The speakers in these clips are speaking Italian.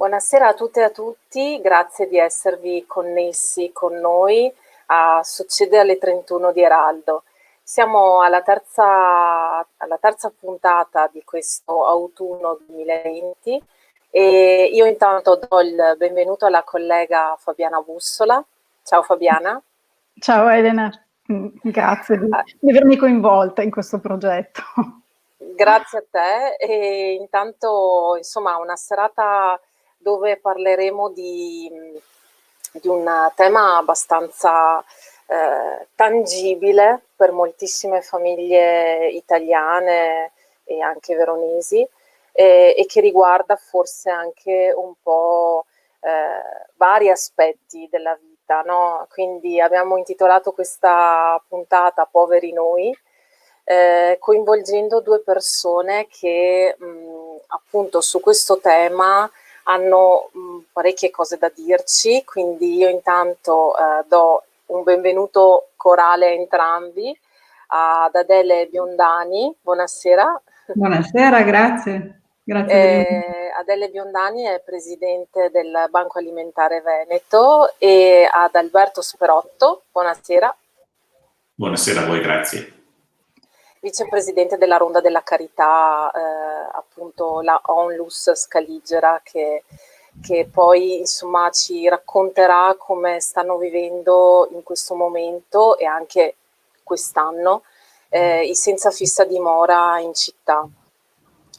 Buonasera a tutte e a tutti, grazie di esservi connessi con noi a Succede alle 31 di Eraldo. Siamo alla terza puntata di questo autunno 2020 e io intanto do il benvenuto alla collega Fabiana Bussola. Ciao Fabiana. Ciao Elena, grazie Ah, di avermi coinvolta in questo progetto. Grazie a te e intanto insomma una serata dove parleremo di un tema abbastanza tangibile per moltissime famiglie italiane e anche veronesi e che riguarda forse anche un po' vari aspetti della vita, no? Quindi abbiamo intitolato questa puntata Poveri noi, coinvolgendo due persone che appunto su questo tema hanno parecchie cose da dirci, quindi io intanto do un benvenuto corale a entrambi, ad Adele Biondani, buonasera. Buonasera, grazie dell'invito. Adele Biondani è presidente del Banco Alimentare Veneto e ad Alberto Sperotto, buonasera. Buonasera a voi, grazie. Vicepresidente della Ronda della Carità, appunto la Onlus Scaligera, che poi insomma ci racconterà come stanno vivendo in questo momento e anche quest'anno i senza fissa dimora in città.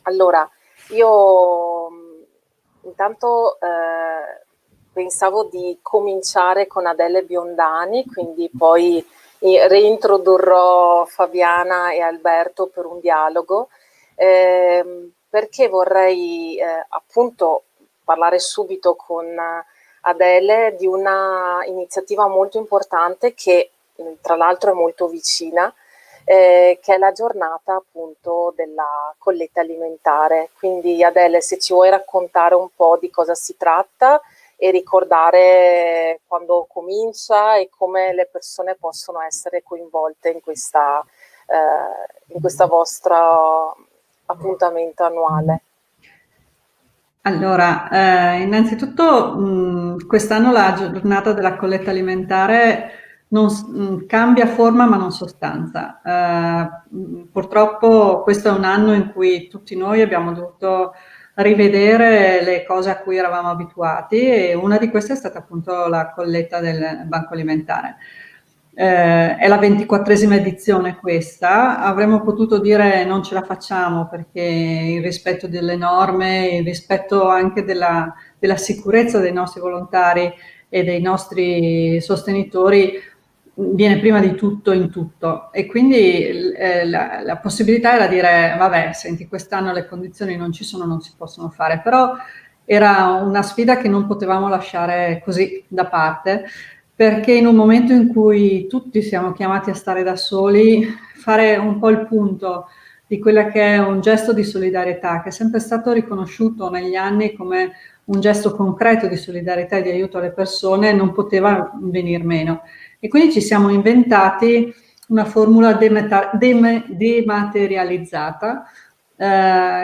Allora, io intanto pensavo di cominciare con Adele Biondani, quindi poi reintrodurrò Fabiana e Alberto per un dialogo, perché vorrei appunto parlare subito con Adele di una iniziativa molto importante che tra l'altro è molto vicina, che è la giornata appunto della colletta alimentare. Quindi Adele, se ci vuoi raccontare un po' di cosa si tratta e ricordare quando comincia e come le persone possono essere coinvolte in questa vostra appuntamento annuale. Allora, innanzitutto quest'anno la giornata della colletta alimentare cambia forma ma non sostanza. Purtroppo questo è un anno in cui tutti noi abbiamo dovuto rivedere le cose a cui eravamo abituati e una di queste è stata appunto la colletta del Banco Alimentare. È la 24esima edizione questa, avremmo potuto dire non ce la facciamo perché il rispetto delle norme, il rispetto anche della sicurezza dei nostri volontari e dei nostri sostenitori viene prima di tutto in tutto e quindi la possibilità era dire vabbè, senti, quest'anno le condizioni non ci sono, non si possono fare, però era una sfida che non potevamo lasciare così da parte, perché in un momento in cui tutti siamo chiamati a stare da soli, fare un po' il punto di quella che è un gesto di solidarietà che è sempre stato riconosciuto negli anni come un gesto concreto di solidarietà e di aiuto alle persone, non poteva venir meno. E quindi ci siamo inventati una formula dematerializzata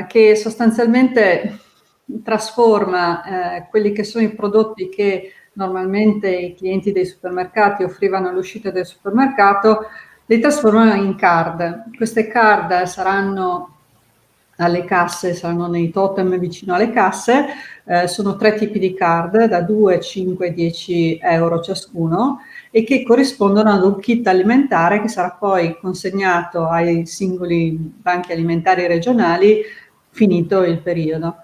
che sostanzialmente trasforma quelli che sono i prodotti che normalmente i clienti dei supermercati offrivano all'uscita del supermercato, li trasformano in card. Queste card saranno alle casse, saranno nei totem vicino alle casse, sono 3 tipi di card da 2, 5 e 10 euro ciascuno e che corrispondono ad un kit alimentare che sarà poi consegnato ai singoli banchi alimentari regionali finito il periodo.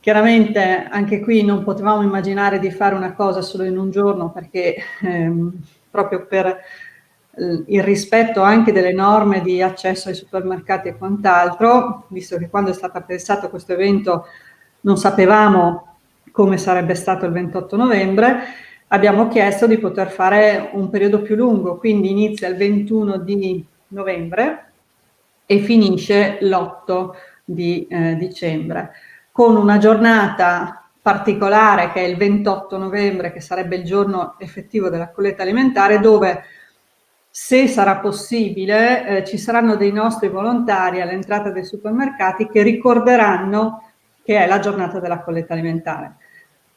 Chiaramente anche qui non potevamo immaginare di fare una cosa solo in un giorno perché proprio per il rispetto anche delle norme di accesso ai supermercati e quant'altro, visto che quando è stato pensato questo evento non sapevamo come sarebbe stato il 28 novembre, abbiamo chiesto di poter fare un periodo più lungo, quindi inizia il 21 di novembre e finisce l'8 di dicembre, con una giornata particolare che è il 28 novembre, che sarebbe il giorno effettivo della colletta alimentare, dove se sarà possibile ci saranno dei nostri volontari all'entrata dei supermercati che ricorderanno che è la giornata della colletta alimentare.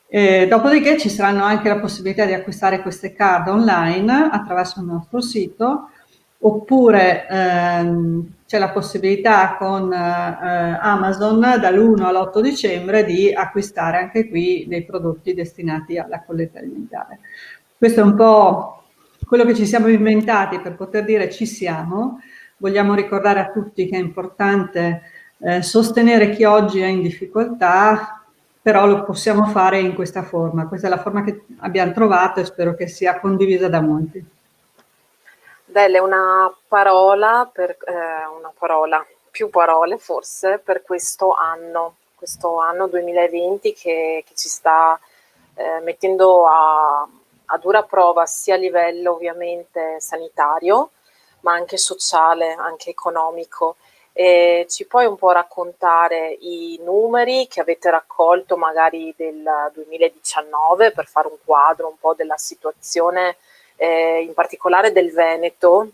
Dopodiché ci saranno anche la possibilità di acquistare queste card online attraverso il nostro sito, oppure c'è la possibilità con Amazon dall'1 all'8 dicembre di acquistare anche qui dei prodotti destinati alla colletta alimentare. Questo è un po' quello che ci siamo inventati per poter dire ci siamo. Vogliamo ricordare a tutti che è importante sostenere chi oggi è in difficoltà, però lo possiamo fare in questa forma. Questa è la forma che abbiamo trovato e spero che sia condivisa da molti. Delle, una parola, più parole forse, per questo anno 2020 che ci sta mettendo a dura prova sia a livello ovviamente sanitario, ma anche sociale, anche economico. Ci puoi un po' raccontare i numeri che avete raccolto magari del 2019 per fare un quadro un po' della situazione, in particolare del Veneto,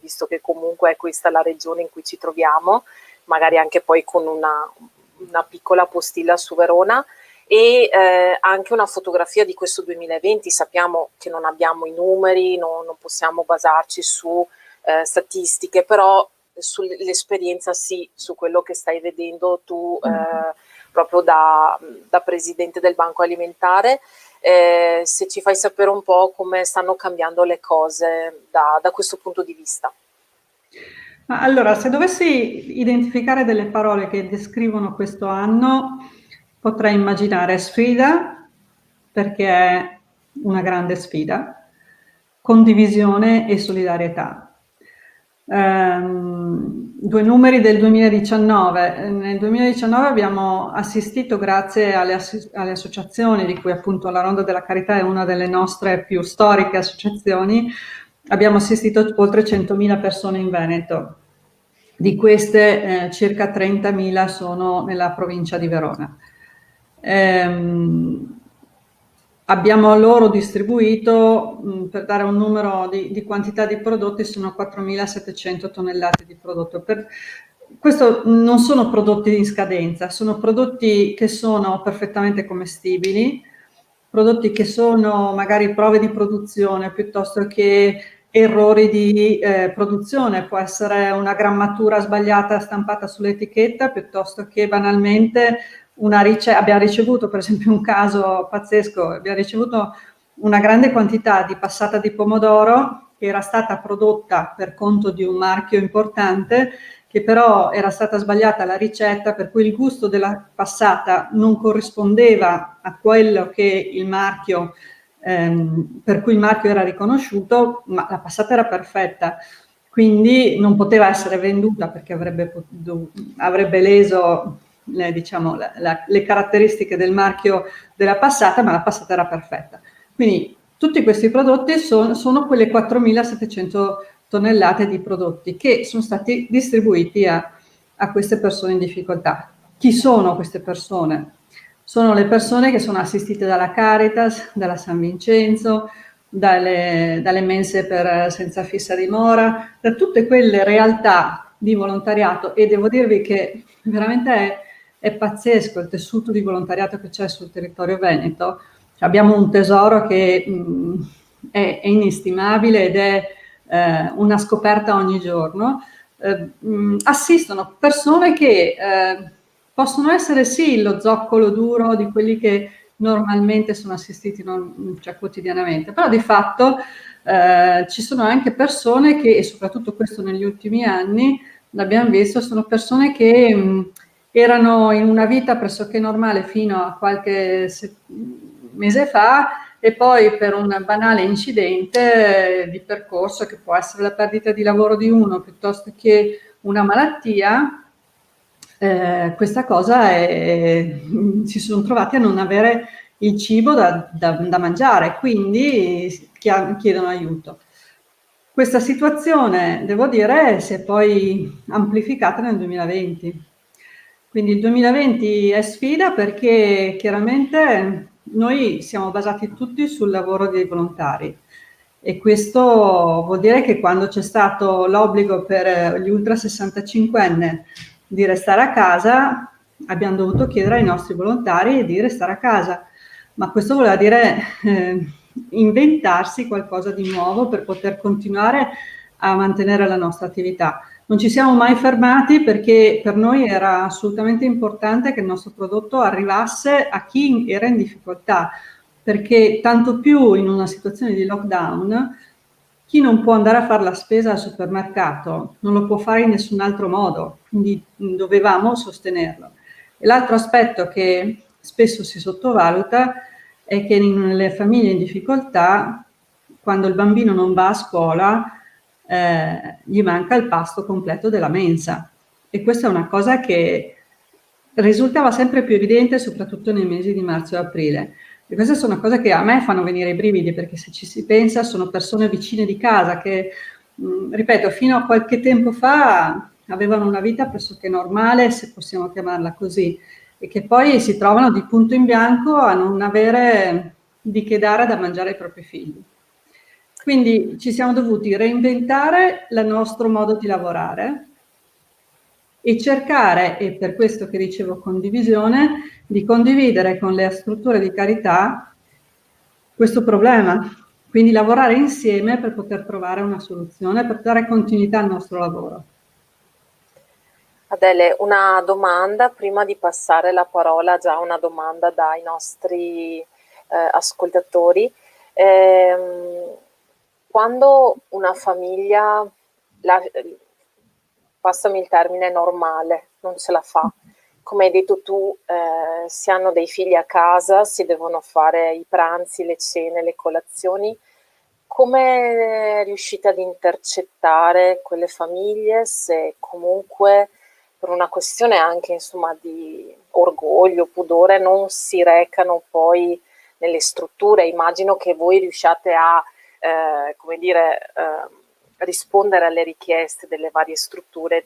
visto che comunque è questa la regione in cui ci troviamo, magari anche poi con una piccola postilla su Verona, e anche una fotografia di questo 2020. Sappiamo che non abbiamo i numeri, non possiamo basarci su statistiche, però sull'esperienza sì, su quello che stai vedendo tu proprio da presidente del Banco Alimentare, se ci fai sapere un po' come stanno cambiando le cose da questo punto di vista. Allora, se dovessi identificare delle parole che descrivono questo anno, potrei immaginare sfida, perché è una grande sfida, condivisione e solidarietà. Due numeri del 2019. Nel 2019 abbiamo assistito, grazie alle associazioni, di cui appunto la Ronda della Carità è una delle nostre più storiche associazioni, abbiamo assistito oltre 100.000 persone in Veneto. Di queste circa 30.000 sono nella provincia di Verona. Abbiamo loro distribuito, per dare un numero di quantità di prodotti, sono 4.700 tonnellate di prodotto. Questo non sono prodotti in scadenza, sono prodotti che sono perfettamente commestibili, prodotti che sono magari prove di produzione piuttosto che errori di produzione. Può essere una grammatura sbagliata stampata sull'etichetta, piuttosto che banalmente abbiamo ricevuto, per esempio, un caso pazzesco: abbiamo ricevuto una grande quantità di passata di pomodoro che era stata prodotta per conto di un marchio importante, che però era stata sbagliata la ricetta, per cui il gusto della passata non corrispondeva a quello che il marchio, per cui il marchio era riconosciuto, ma la passata era perfetta. Quindi non poteva essere venduta perché avrebbe leso le caratteristiche del marchio della passata, ma la passata era perfetta. Quindi tutti questi prodotti sono quelle 4.700 tonnellate di prodotti che sono stati distribuiti a queste persone in difficoltà. Chi sono queste persone? Sono le persone che sono assistite dalla Caritas, dalla San Vincenzo, dalle mense per senza fissa dimora, da tutte quelle realtà di volontariato. E devo dirvi che veramente è pazzesco il tessuto di volontariato che c'è sul territorio veneto. Abbiamo un tesoro che è inestimabile ed è una scoperta ogni giorno. Assistono persone che possono essere sì lo zoccolo duro di quelli che normalmente sono assistiti quotidianamente, però di fatto ci sono anche persone che, e soprattutto questo negli ultimi anni l'abbiamo visto, sono persone che erano in una vita pressoché normale fino a qualche mese fa, e poi per un banale incidente di percorso, che può essere la perdita di lavoro di uno piuttosto che una malattia, questa cosa si sono trovati a non avere il cibo da mangiare, quindi chiedono aiuto. Questa situazione, devo dire, si è poi amplificata nel 2020. Quindi il 2020 è sfida perché chiaramente noi siamo basati tutti sul lavoro dei volontari, e questo vuol dire che quando c'è stato l'obbligo per gli ultra 65enni di restare a casa, abbiamo dovuto chiedere ai nostri volontari di restare a casa. ma questo voleva dire inventarsi qualcosa di nuovo per poter continuare a mantenere la nostra attività. Non ci siamo mai fermati perché per noi era assolutamente importante che il nostro prodotto arrivasse a chi era in difficoltà, perché tanto più in una situazione di lockdown, chi non può andare a fare la spesa al supermercato non lo può fare in nessun altro modo, quindi dovevamo sostenerlo. E l'altro aspetto che spesso si sottovaluta è che nelle famiglie in difficoltà, quando il bambino non va a scuola, gli manca il pasto completo della mensa, e questa è una cosa che risultava sempre più evidente soprattutto nei mesi di marzo e aprile, e queste sono cose che a me fanno venire i brividi, perché se ci si pensa sono persone vicine di casa che, ripeto, fino a qualche tempo fa avevano una vita pressoché normale, se possiamo chiamarla così, e che poi si trovano di punto in bianco a non avere di che dare da mangiare ai propri figli. Quindi ci siamo dovuti reinventare il nostro modo di lavorare e cercare, e per questo che dicevo condivisione, di condividere con le strutture di carità questo problema. Quindi lavorare insieme per poter trovare una soluzione, per dare continuità al nostro lavoro. Adele, una domanda prima di passare la parola, già una domanda dai nostri ascoltatori. Quando una famiglia, passami il termine, normale, non ce la fa, come hai detto tu, si hanno dei figli a casa, si devono fare i pranzi, le cene, le colazioni, come riuscite ad intercettare quelle famiglie se comunque per una questione anche insomma di orgoglio, pudore, non si recano poi nelle strutture? Immagino che voi riusciate a come dire, rispondere alle richieste delle varie strutture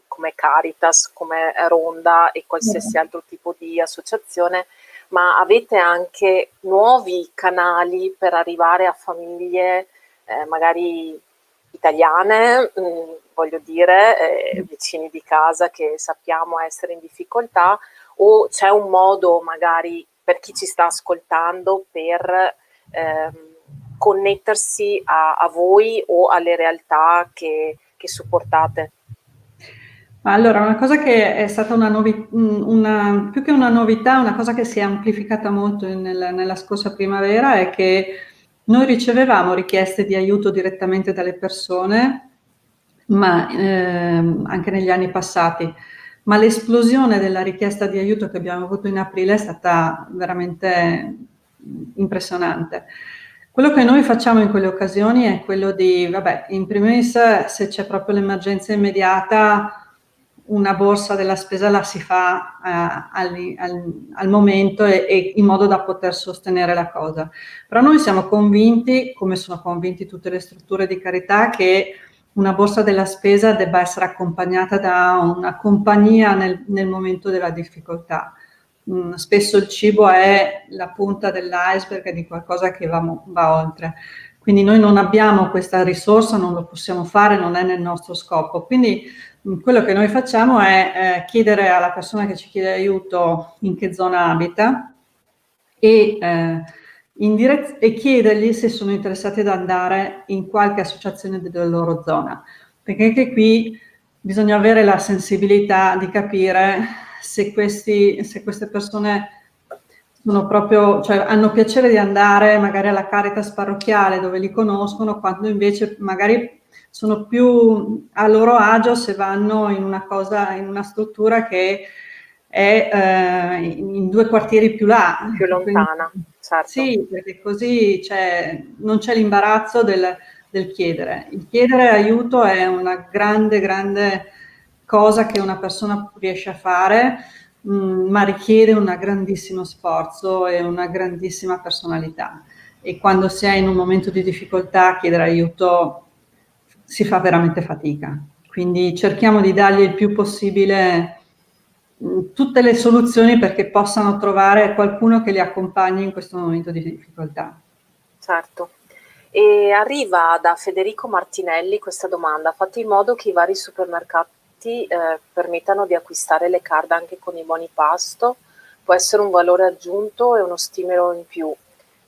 come Caritas, come Ronda e qualsiasi altro tipo di associazione, ma avete anche nuovi canali per arrivare a famiglie magari italiane, voglio dire, vicini di casa che sappiamo essere in difficoltà, o c'è un modo magari per chi ci sta ascoltando per connettersi a voi o alle realtà che supportate? Allora, una cosa che è stata più che una novità, una cosa che si è amplificata molto nella scorsa primavera è che noi ricevevamo richieste di aiuto direttamente dalle persone, ma anche negli anni passati, ma l'esplosione della richiesta di aiuto che abbiamo avuto in aprile è stata veramente impressionante. Quello che noi facciamo in quelle occasioni è quello di, vabbè, in primis, se c'è proprio l'emergenza immediata, una borsa della spesa la si fa al momento e in modo da poter sostenere la cosa. Però noi siamo convinti, come sono convinti tutte le strutture di carità, che una borsa della spesa debba essere accompagnata da una compagnia nel momento della difficoltà. Spesso il cibo è la punta dell'iceberg di qualcosa che va oltre. Quindi noi non abbiamo questa risorsa, non lo possiamo fare, non è nel nostro scopo. Quindi quello che noi facciamo è chiedere alla persona che ci chiede aiuto in che zona abita e chiedergli se sono interessati ad andare in qualche associazione della loro zona, perché anche qui bisogna avere la sensibilità di capire se queste persone sono proprio, cioè hanno piacere di andare magari alla Caritas parrocchiale dove li conoscono, quando invece magari sono più a loro agio se vanno in una struttura che è in 2 quartieri più là. Più lontana, quindi, certo. Sì, perché così non c'è l'imbarazzo del chiedere. Il chiedere aiuto è una grande cosa che una persona riesce a fare, ma richiede un grandissimo sforzo e una grandissima personalità. E quando si è in un momento di difficoltà, chiedere aiuto si fa veramente fatica. Quindi cerchiamo di dargli il più possibile tutte le soluzioni perché possano trovare qualcuno che li accompagni in questo momento di difficoltà. Certo. E arriva da Federico Martinelli questa domanda: fate in modo che i vari supermercati permettano di acquistare le card anche con i buoni pasto, può essere un valore aggiunto e uno stimolo in più.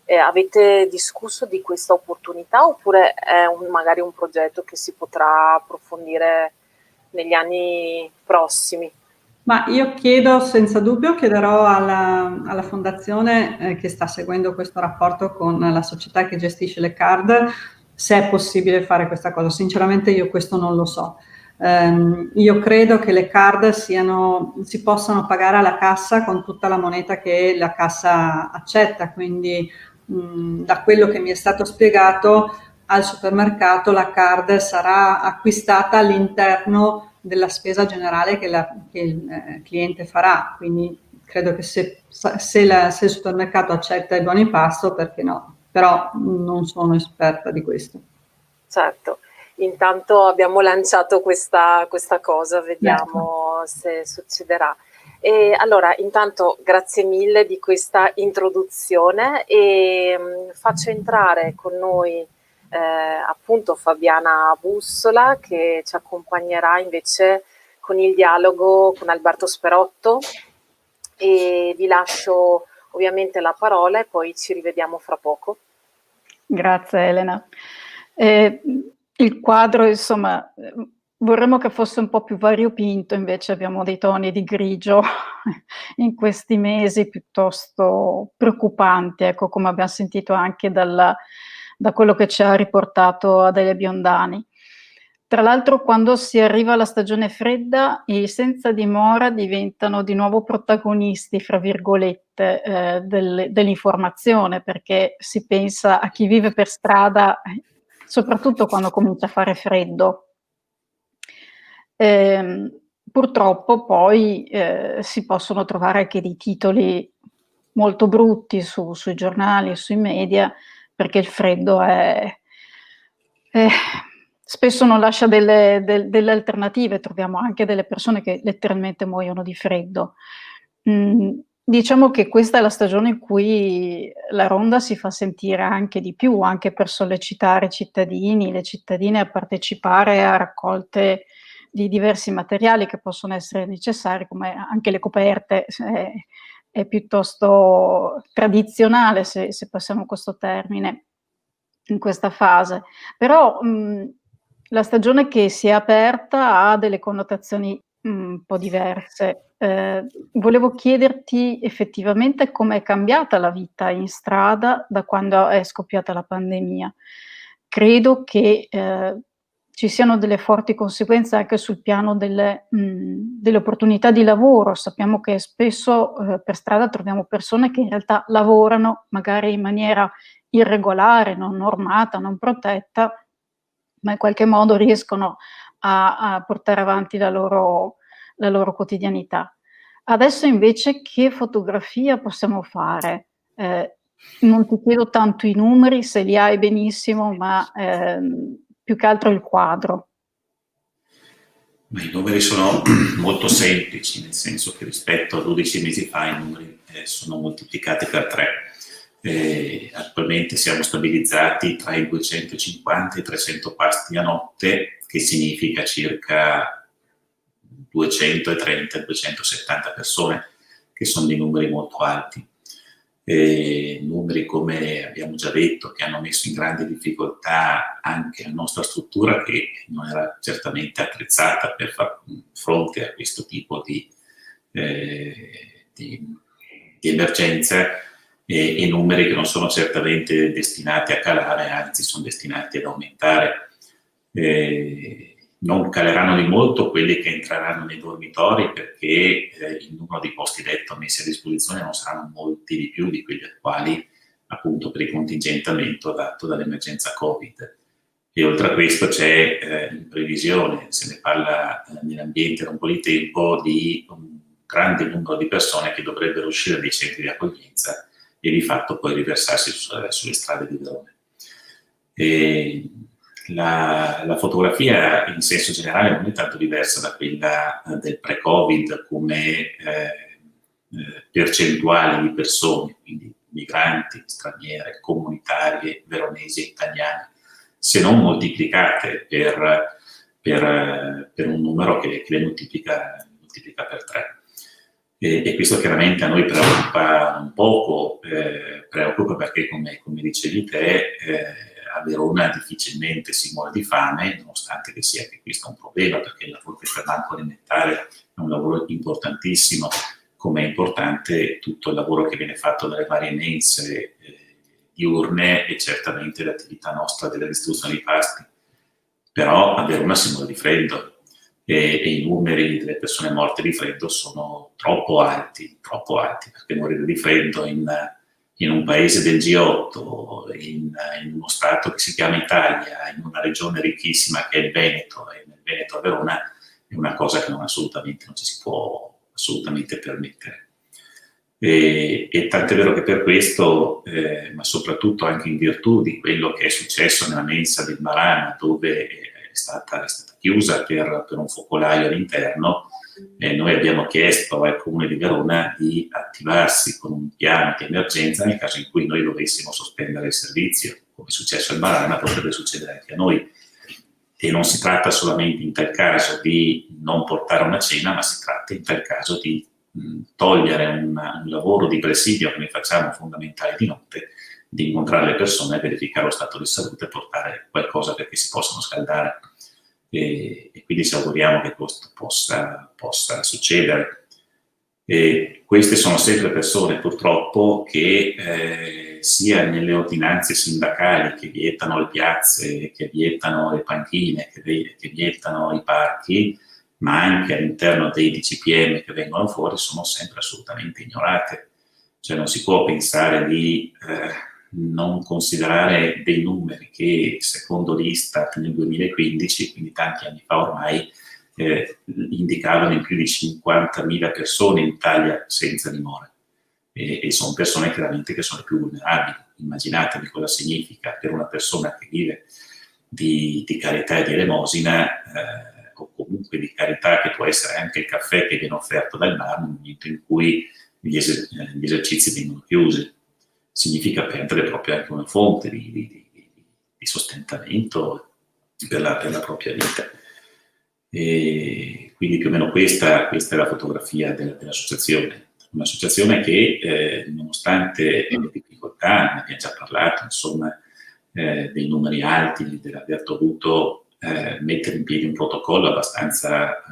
Avete discusso di questa opportunità oppure è magari un progetto che si potrà approfondire negli anni prossimi? Ma io chiedo, senza dubbio, chiederò alla fondazione che sta seguendo questo rapporto con la società che gestisce le card se è possibile fare questa cosa. Sinceramente io questo non lo so. Io credo che le card si possano pagare alla cassa con tutta la moneta che la cassa accetta, quindi da quello che mi è stato spiegato al supermercato la card sarà acquistata all'interno della spesa generale che il cliente farà, quindi credo che se il supermercato accetta i buoni pasto, perché no? Però non sono esperta di questo. Certo, intanto abbiamo lanciato questa cosa, vediamo se succederà. E allora, intanto grazie mille di questa introduzione e faccio entrare con noi appunto Fabiana Bussola che ci accompagnerà invece con il dialogo con Alberto Sperotto e vi lascio ovviamente la parola e poi ci rivediamo fra poco. Grazie Elena. Il quadro, insomma, vorremmo che fosse un po' più variopinto, invece abbiamo dei toni di grigio in questi mesi piuttosto preoccupanti, ecco, come abbiamo sentito anche da quello che ci ha riportato Adelia Biondani. Tra l'altro, quando si arriva alla stagione fredda, i senza dimora diventano di nuovo protagonisti, fra virgolette, dell'informazione, perché si pensa a chi vive per strada, soprattutto quando comincia a fare freddo. Purtroppo poi si possono trovare anche dei titoli molto brutti sui giornali, sui media, perché il freddo spesso non lascia delle alternative, troviamo anche delle persone che letteralmente muoiono di freddo. Diciamo che questa è la stagione in cui la ronda si fa sentire anche di più, anche per sollecitare le cittadine a partecipare a raccolte di diversi materiali che possono essere necessari, come anche le coperte, è piuttosto tradizionale, se passiamo questo termine, in questa fase. Però la stagione che si è aperta ha delle connotazioni un po' diverse. Volevo chiederti effettivamente com'è cambiata la vita in strada da quando è scoppiata la pandemia. Credo che ci siano delle forti conseguenze anche sul piano delle opportunità di lavoro. Sappiamo che spesso per strada troviamo persone che in realtà lavorano magari in maniera irregolare, non normata, non protetta, ma in qualche modo riescono a portare avanti la loro quotidianità. Adesso invece che fotografia possiamo fare? Non ti chiedo tanto i numeri, se li hai benissimo, ma più che altro il quadro. I numeri sono molto semplici, nel senso che rispetto a 12 mesi fa i numeri sono moltiplicati per 3. Attualmente siamo stabilizzati tra i 250 e i 300 pasti a notte, che significa circa 230-270 persone, che sono dei numeri molto alti. Numeri, come abbiamo già detto, che hanno messo in grande difficoltà anche la nostra struttura, che non era certamente attrezzata per far fronte a questo tipo di emergenza, e numeri che non sono certamente destinati a calare, anzi sono destinati ad aumentare. Non caleranno di molto quelli che entreranno nei dormitori, perché il numero di posti letto messi a disposizione non saranno molti di più di quelli attuali, appunto per il contingentamento dato dall'emergenza Covid. E oltre a questo c'è in previsione, se ne parla nell'ambiente da un po' di tempo, di un grande numero di persone che dovrebbero uscire dai centri di accoglienza e di fatto poi riversarsi sulle strade di Verona. La fotografia in senso generale non è tanto diversa da quella del pre-Covid come percentuale di persone, quindi migranti, straniere, comunitarie, veronesi e italiane, se non moltiplicate per un numero che le moltiplica per 3. E questo chiaramente a noi preoccupa un poco, preoccupa perché come dicevi te, a Verona difficilmente si muore di fame, nonostante che sia che questo è un problema, perché il lavoro che fa il banco alimentare è un lavoro importantissimo, come è importante tutto il lavoro che viene fatto dalle varie mense diurne e certamente l'attività nostra della distribuzione di pasti. Però a Verona si muore di freddo e i numeri delle persone morte di freddo sono troppo alti, perché morire di freddo in un paese del G8, in uno stato che si chiama Italia, in una regione ricchissima che è il Veneto, e nel Veneto a Verona è una cosa che non ci si può assolutamente permettere. E tant'è vero che per questo, ma soprattutto anche in virtù di quello che è successo nella mensa del Marana, dove è stata chiusa per un focolaio all'interno, noi abbiamo chiesto al Comune di Verona di attivarsi con un piano di emergenza nel caso in cui noi dovessimo sospendere il servizio. Come è successo al Marana, potrebbe succedere anche a noi. E non si tratta solamente in tal caso di non portare una cena, ma si tratta in tal caso di togliere un lavoro di presidio che noi facciamo fondamentale di notte, di incontrare le persone, verificare lo stato di salute e portare qualcosa perché si possano scaldare. E quindi ci auguriamo che questo possa succedere. E queste sono sempre persone purtroppo che sia nelle ordinanze sindacali che vietano le piazze, che vietano le panchine, che vietano i parchi, ma anche all'interno dei DCPM che vengono fuori, sono sempre assolutamente ignorate. Cioè non si può pensare di non considerare dei numeri che secondo l'Istat nel 2015, quindi tanti anni fa ormai, indicavano in più di 50.000 persone in Italia senza dimora. E sono persone chiaramente che sono le più vulnerabili. Immaginatevi cosa significa per una persona che vive di carità e di elemosina, o comunque di carità che può essere anche il caffè che viene offerto dal bar nel momento in cui gli esercizi vengono chiusi. Significa perdere proprio anche una fonte di sostentamento per la propria vita. E quindi più o meno questa è la fotografia dell'associazione. Un'associazione che nonostante le difficoltà, ne abbiamo già parlato, insomma, dei numeri alti, dell'aver dovuto mettere in piedi un protocollo abbastanza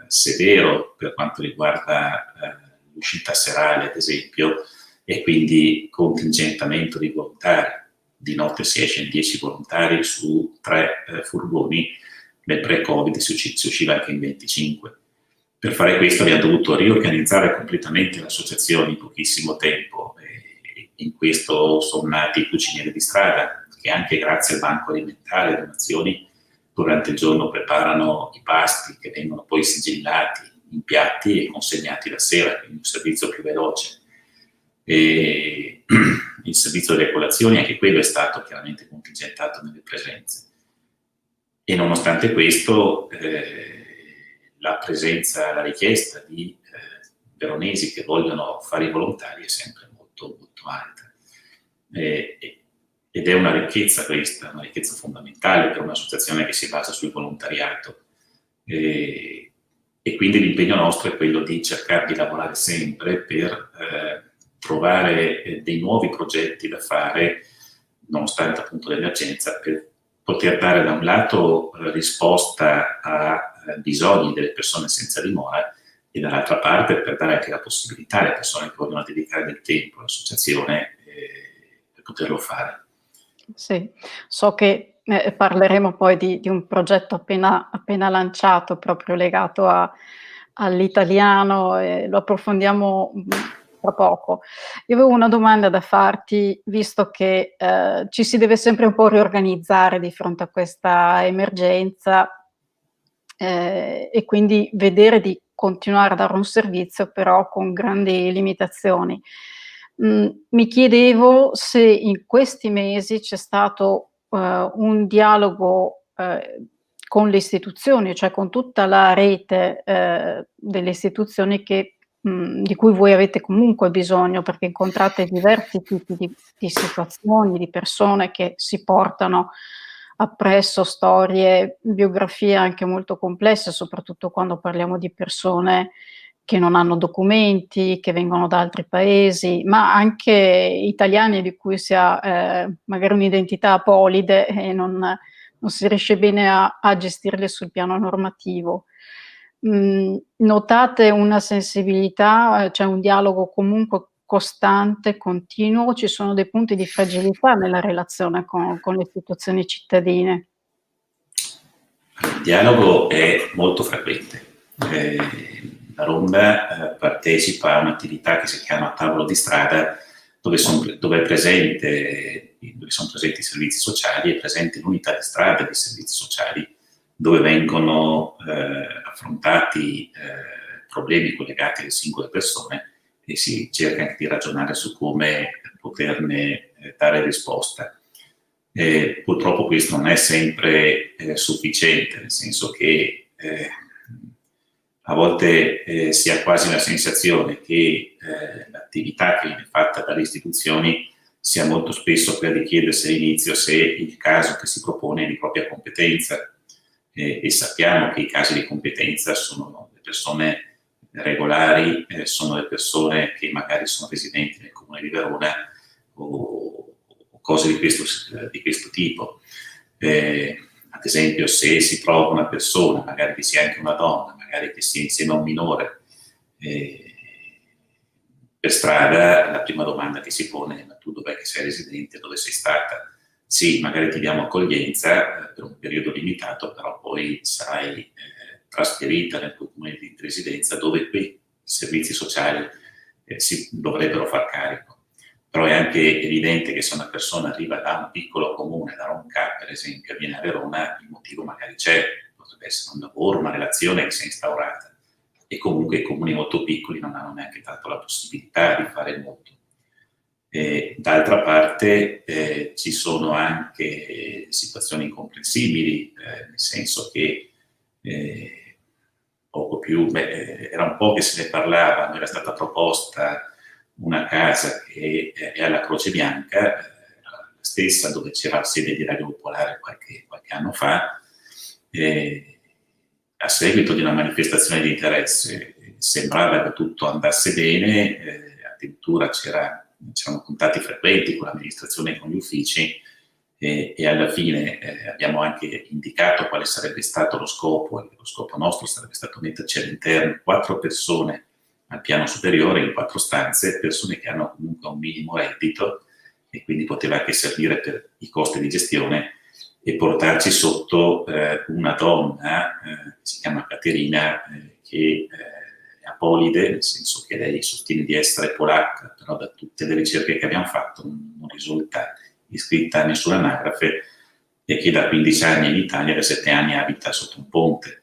severo per quanto riguarda l'uscita serale, ad esempio, e quindi contingentamento di volontari. Di notte si esce in 10 volontari su 3 furgoni, nel pre-Covid si usciva anche in 25. Per fare questo abbiamo dovuto riorganizzare completamente l'associazione in pochissimo tempo, e in questo sono nati i cucinieri di strada, che anche grazie al banco alimentare e donazioni durante il giorno preparano i pasti che vengono poi sigillati in piatti e consegnati la sera, quindi un servizio più veloce. E il servizio delle colazioni, anche quello è stato chiaramente contingentato nelle presenze. E nonostante questo, la presenza, la richiesta di veronesi che vogliono fare i volontari è sempre molto, molto alta. Ed è una ricchezza questa, una ricchezza fondamentale per un'associazione che si basa sul volontariato. E quindi l'impegno nostro è quello di cercare di lavorare sempre per trovare dei nuovi progetti da fare, nonostante appunto l'emergenza, per poter dare da un lato risposta a bisogni delle persone senza dimora e dall'altra parte per dare anche la possibilità alle persone che vogliono dedicare del tempo all'associazione per poterlo fare. Sì, so che parleremo poi di un progetto appena lanciato, proprio legato all'italiano, e lo approfondiamo tra poco. Io avevo una domanda da farti, visto che ci si deve sempre un po' riorganizzare di fronte a questa emergenza, e quindi vedere di continuare a dare un servizio però con grandi limitazioni. Mi chiedevo se in questi mesi c'è stato un dialogo con le istituzioni, cioè con tutta la rete delle istituzioni di cui voi avete comunque bisogno, perché incontrate diversi tipi di situazioni, di persone che si portano appresso storie, biografie anche molto complesse, soprattutto quando parliamo di persone che non hanno documenti, che vengono da altri paesi, ma anche italiani di cui si ha magari un'identità apolide e non si riesce bene a gestirle sul piano normativo. Notate una sensibilità, c'è un dialogo comunque costante, continuo, ci sono dei punti di fragilità nella relazione con le istituzioni cittadine? Il dialogo è molto frequente. La Ronda partecipa a un'attività che si chiama Tavolo di Strada, dove sono presenti i servizi sociali, è presente l'unità di strada dei servizi sociali, dove vengono affrontati problemi collegati alle singole persone e si cerca anche di ragionare su come poterne dare risposta. Purtroppo questo non è sempre sufficiente, nel senso che a volte si ha quasi la sensazione che l'attività che viene fatta dalle istituzioni sia molto spesso quella di chiedersi all'inizio se il caso che si propone è di propria competenza, e sappiamo che i casi di competenza sono le persone regolari, sono le persone che magari sono residenti nel comune di Verona o cose di questo tipo. Ad esempio, se si trova una persona, magari che sia anche una donna, magari che sia insieme a un minore, per strada, la prima domanda che si pone è: ma tu dov'è che sei residente, dove sei stata? Sì, magari ti diamo accoglienza per un periodo limitato, però poi sarai trasferita nel tuo comune di residenza, dove quei servizi sociali si dovrebbero far carico. Però è anche evidente che se una persona arriva da un piccolo comune, da Ronca per esempio, e viene a Verona, il motivo magari c'è, potrebbe essere un lavoro, una relazione che si è instaurata, e comunque i comuni molto piccoli non hanno neanche tanto la possibilità di fare molto. D'altra parte ci sono anche situazioni incomprensibili, nel senso che poco più, era un po' che se ne parlava, era stata proposta una casa che è alla Croce Bianca, la stessa dove c'era la sede di Radio Popolare qualche anno fa, a seguito di una manifestazione di interesse sembrava che tutto andasse bene, addirittura c'erano contatti frequenti con l'amministrazione e con gli uffici, e alla fine abbiamo anche indicato quale sarebbe stato lo scopo, e lo scopo nostro sarebbe stato metterci all'interno 4 persone al piano superiore in 4 stanze, persone che hanno comunque un minimo reddito e quindi poteva anche servire per i costi di gestione, e portarci sotto una donna che si chiama Caterina, che è apolide, nel senso che lei sostiene di essere polacca, però da tutte le ricerche che abbiamo fatto non risulta iscritta a nessuna anagrafe, e che da 15 anni in Italia, da 7 anni abita sotto un ponte.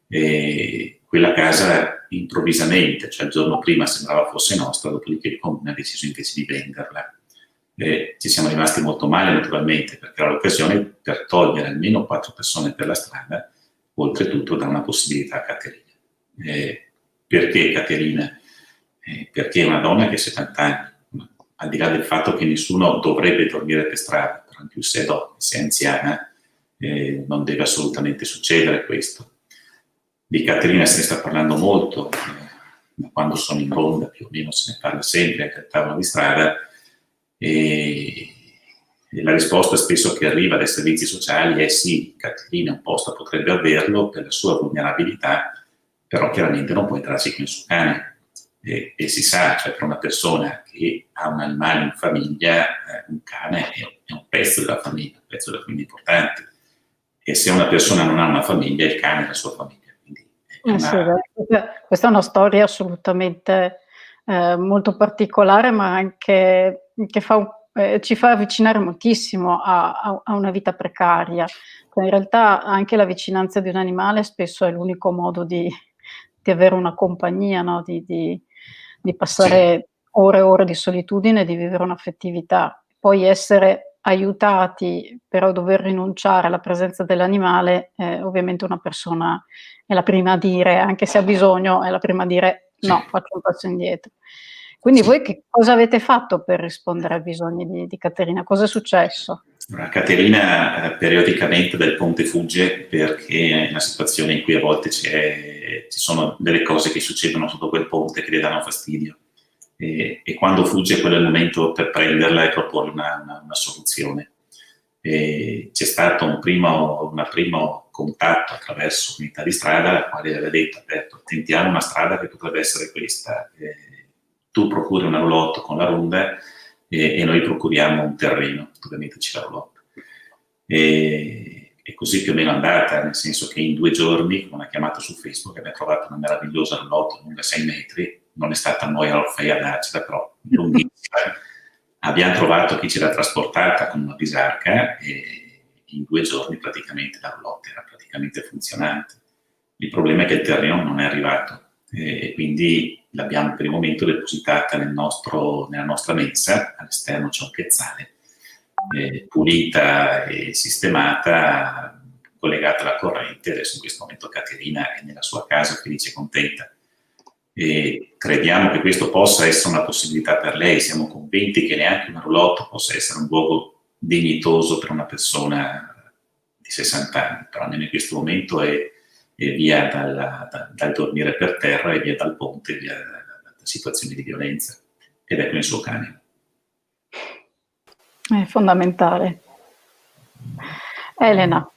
E quella casa improvvisamente, cioè il giorno prima sembrava fosse nostra, dopodiché il comune ha deciso invece di venderla. Ci siamo rimasti molto male naturalmente, perché era l'occasione per togliere almeno 4 persone per la strada, oltretutto da una possibilità a Caterina. Perché Caterina? Perché è una donna che ha 70 anni, al di là del fatto che nessuno dovrebbe dormire per strada, però in più se è donna, se è anziana, non deve assolutamente succedere questo. Di Caterina se ne sta parlando molto, da quando sono in Ronda più o meno se ne parla sempre anche al tavolo di strada, e la risposta spesso che arriva dai servizi sociali è: sì, Caterina un posto potrebbe averlo per la sua vulnerabilità, però chiaramente non può entrarci con il suo cane. E si sa, cioè per una persona che ha un animale in famiglia, un cane è un pezzo della famiglia, un pezzo della famiglia importante, e se una persona non ha una famiglia, il cane è la sua famiglia. Questa è una storia assolutamente molto particolare, ma anche che ci fa avvicinare moltissimo a una vita precaria. In realtà anche la vicinanza di un animale spesso è l'unico modo di avere una compagnia, no? di passare ore e ore di solitudine, di vivere un'affettività. Poi essere aiutati, però dover rinunciare alla presenza dell'animale, ovviamente una persona è la prima a dire, anche se ha bisogno, è la prima a dire: no, faccio un passo indietro. Quindi voi che cosa avete fatto per rispondere ai bisogni di Caterina? Cosa è successo? Ora, Caterina periodicamente dal ponte fugge perché è una situazione in cui a volte ci sono delle cose che succedono sotto quel ponte che le danno fastidio e quando fugge quello è il momento per prenderla e proporre una soluzione. C'è stato un primo contatto attraverso unità di strada la quale aveva detto tentiamo una strada che potrebbe essere questa, tu procuri una roulotte con la ronda e noi procuriamo un terreno dove metterci la roulotte. E così più o meno è andata, nel senso che in 2 giorni, con una chiamata su Facebook, abbiamo trovato una meravigliosa roulotte lunga 6 metri, non è stata noi a Orfei a darcela, però lunghissima. Abbiamo trovato chi ce l'ha trasportata con una bisarca e in 2 giorni praticamente la roulotte era praticamente funzionante. Il problema è che il terreno non è arrivato e quindi l'abbiamo per il momento depositata nella nostra mensa, all'esterno c'è un piazzale, pulita e sistemata, collegata alla corrente. Adesso in questo momento Caterina è nella sua casa felice e contenta e crediamo che questo possa essere una possibilità per lei. Siamo convinti che neanche una roulotte possa essere un luogo dignitoso per una persona di 60 anni, però almeno in questo momento è via dal dormire per terra e via dal ponte, via da situazioni di violenza, ed è con il suo cane. È fondamentale. Elena.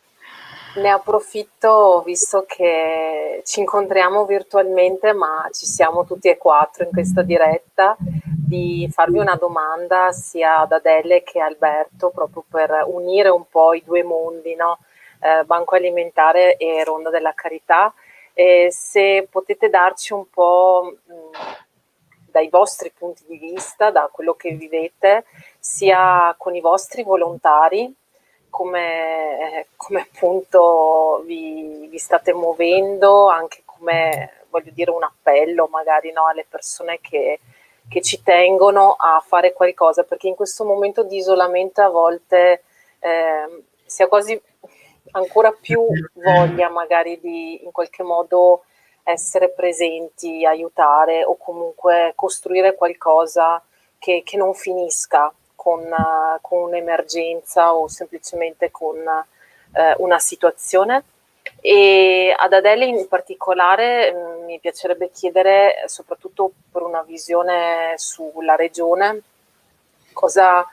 Ne approfitto, visto che ci incontriamo virtualmente, ma ci siamo tutti e 4 in questa diretta, di farvi una domanda sia ad Adele che a Alberto, proprio per unire un po' i 2 mondi, no? Banco Alimentare e Ronda della Carità. Se potete darci un po' dai vostri punti di vista, da quello che vivete, sia con i vostri volontari, come appunto vi state muovendo, anche come, voglio dire, un appello magari, no, alle persone che ci tengono a fare qualcosa, perché in questo momento di isolamento a volte si ha quasi ancora più voglia magari di in qualche modo essere presenti, aiutare o comunque costruire qualcosa che non finisca con un'emergenza o semplicemente con una situazione. E ad Adele in particolare mi piacerebbe chiedere, soprattutto per una visione sulla regione, cosa